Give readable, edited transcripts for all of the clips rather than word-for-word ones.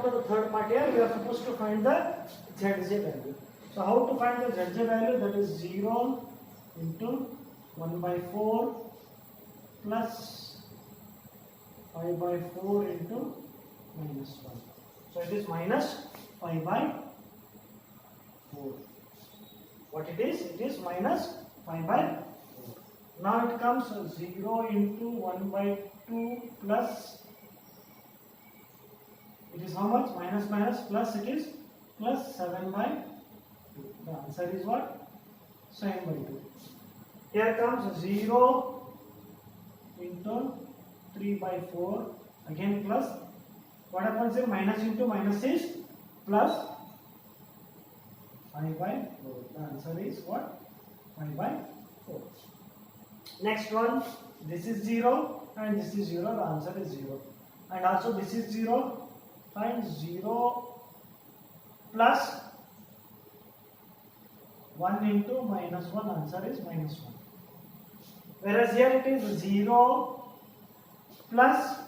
to the third part here. We are supposed to find the ZJ value. So how to find the ZJ value? That is 0 into 1 by 4 plus 5 by 4 into minus 1. So it is minus 5 by 4. What it is? It is minus 5 by 4. Now it comes 0 into 1 by 2 plus, it is how much? Minus minus plus, it is plus 7 by 2. The answer is what? 7 by 2. Here comes 0 into 3 by 4, again plus, what happens here? Minus into minus is plus 5 by 4. The answer is what? 5 by 4. Next one, this is 0 and this is 0, the answer is 0. And also this is 0, find 0 plus 1 into minus 1, answer is minus 1. Whereas here it is 0 plus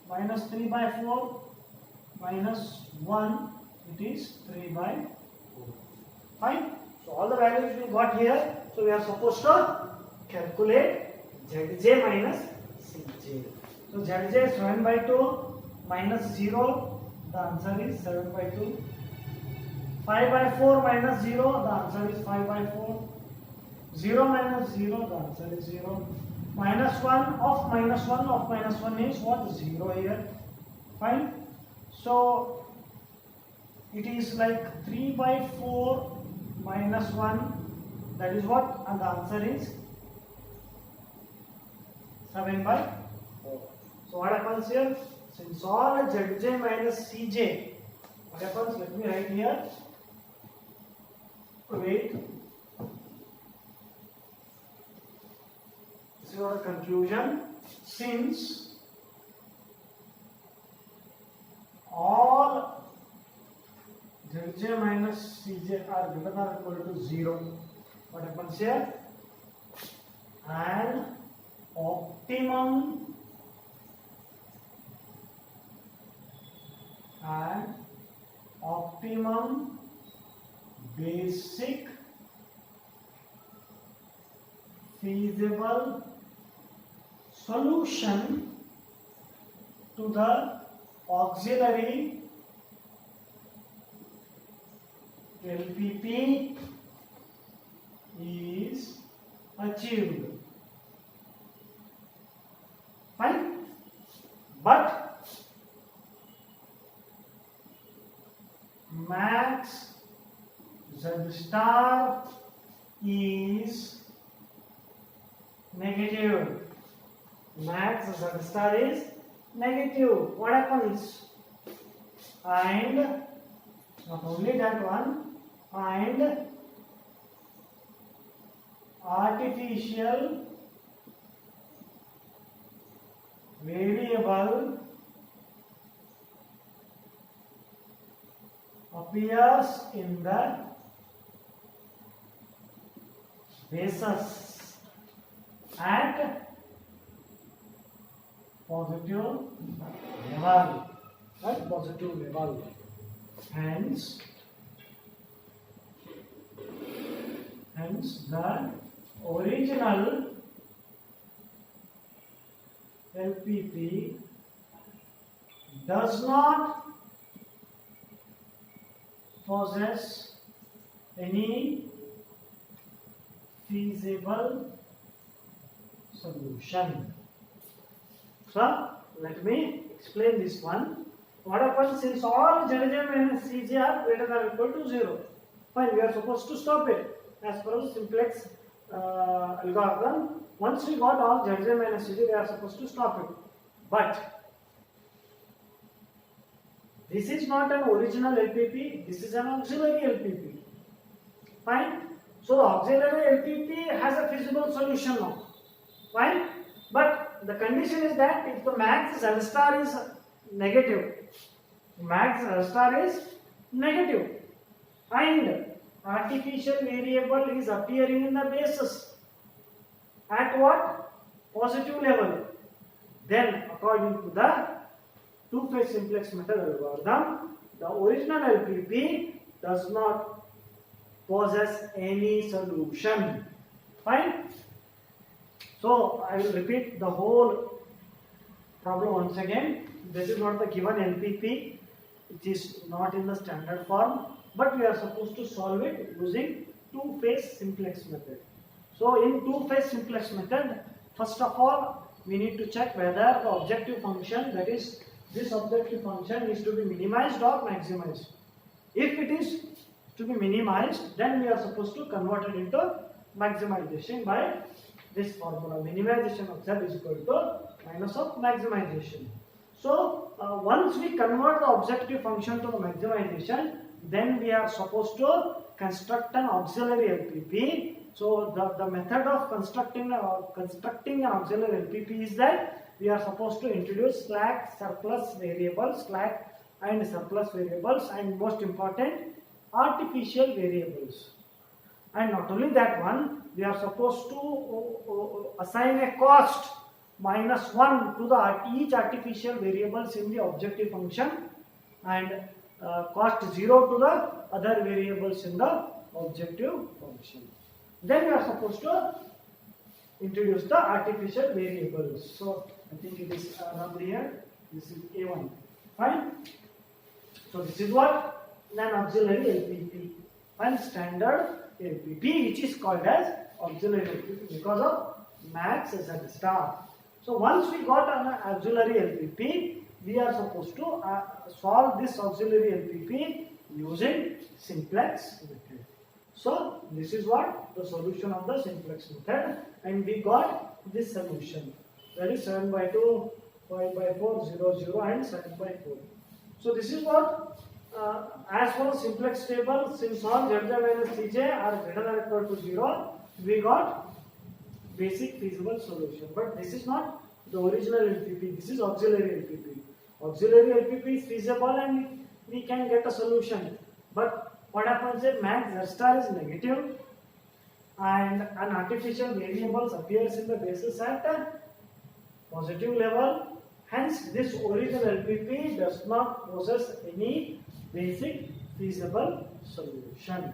minus 3 by 4 minus 1, it is 3 by 4. Fine. So all the values we got here. So we are supposed to calculate Zj minus Cj. So Zj is 7 by 2 minus 0, the answer is 7 by 2. 5 by 4 minus 0, the answer is 5 by 4. 0 minus 0, the answer is 0. Minus 1 of minus 1 of minus 1 is what? 0 here. Fine. So it is like 3 by 4 minus 1, that is what? And the answer is 7 by 4. So what happens here? Since all Zj minus Cj, what happens? Let me write here. Wait. This is our conclusion. Since all Zj minus Cj are greater than or equal to 0, what happens here? An optimum basic feasible solution to the auxiliary LPP is achieved. Fine. But max Z star is negative. Max Z star is negative. What happens? And not only that one, and artificial variable appears in the basis at positive level. At positive level. Hence the original LPP does not possess any feasible solution. So let me explain this one. What happens since all Zj minus Cj are greater than or equal to 0? Fine, we are supposed to stop it as per the simplex algorithm. Once we got all Zj minus Cj, we are supposed to stop it. But this is not an original LPP, this is an auxiliary LPP. Fine. So the auxiliary LPP has a feasible solution now. Fine. But the condition is that if the max Z star is negative, max Z star is negative, and artificial variable is appearing in the basis at what? Positive level. then according to the two-phase simplex method algorithm, the original LPP does not possess any solution. Fine. So I will repeat the whole problem once again. This is not the given LPP, which is not in the standard form, but we are supposed to solve it using two-phase simplex method. So in two-phase simplex method, first of all, we need to check whether the objective function, that is this objective function, is to be minimized or maximized. If it is to be minimized, then we are supposed to convert it into maximization by this formula. Minimization of z is equal to minus of maximization. So once we convert the objective function to the maximization, then we are supposed to construct an auxiliary LPP. So the method of constructing an auxiliary LPP is that we are supposed to introduce slack, surplus variables, slack and surplus variables, and most important, artificial variables. And not only that one, we are supposed to assign a cost -1 to each artificial variables in the objective function, and cost 0 to the other variables in the objective function. Then we are supposed to introduce the artificial variables. So I think it is around here. This is A1. Fine. So this is what an auxiliary LPP, and standard LPP, which is called as auxiliary LPP because of max z star. So once we got an auxiliary LPP, we are supposed to solve this auxiliary LPP using simplex method. So this is what the solution of the simplex method, and we got this solution, that is 7/2, 5/4, 0, 0 and 7/4. So this is what as for simplex table, since all zj minus cj are greater than or equal to 0, we got basic feasible solution. But this is not the original LPP, this is auxiliary LPP. Auxiliary LPP is feasible and we can get a solution. But what happens if max z star is negative and an artificial variable appears in the basis at a positive level? Hence, this original LPP does not possess any basic feasible solution.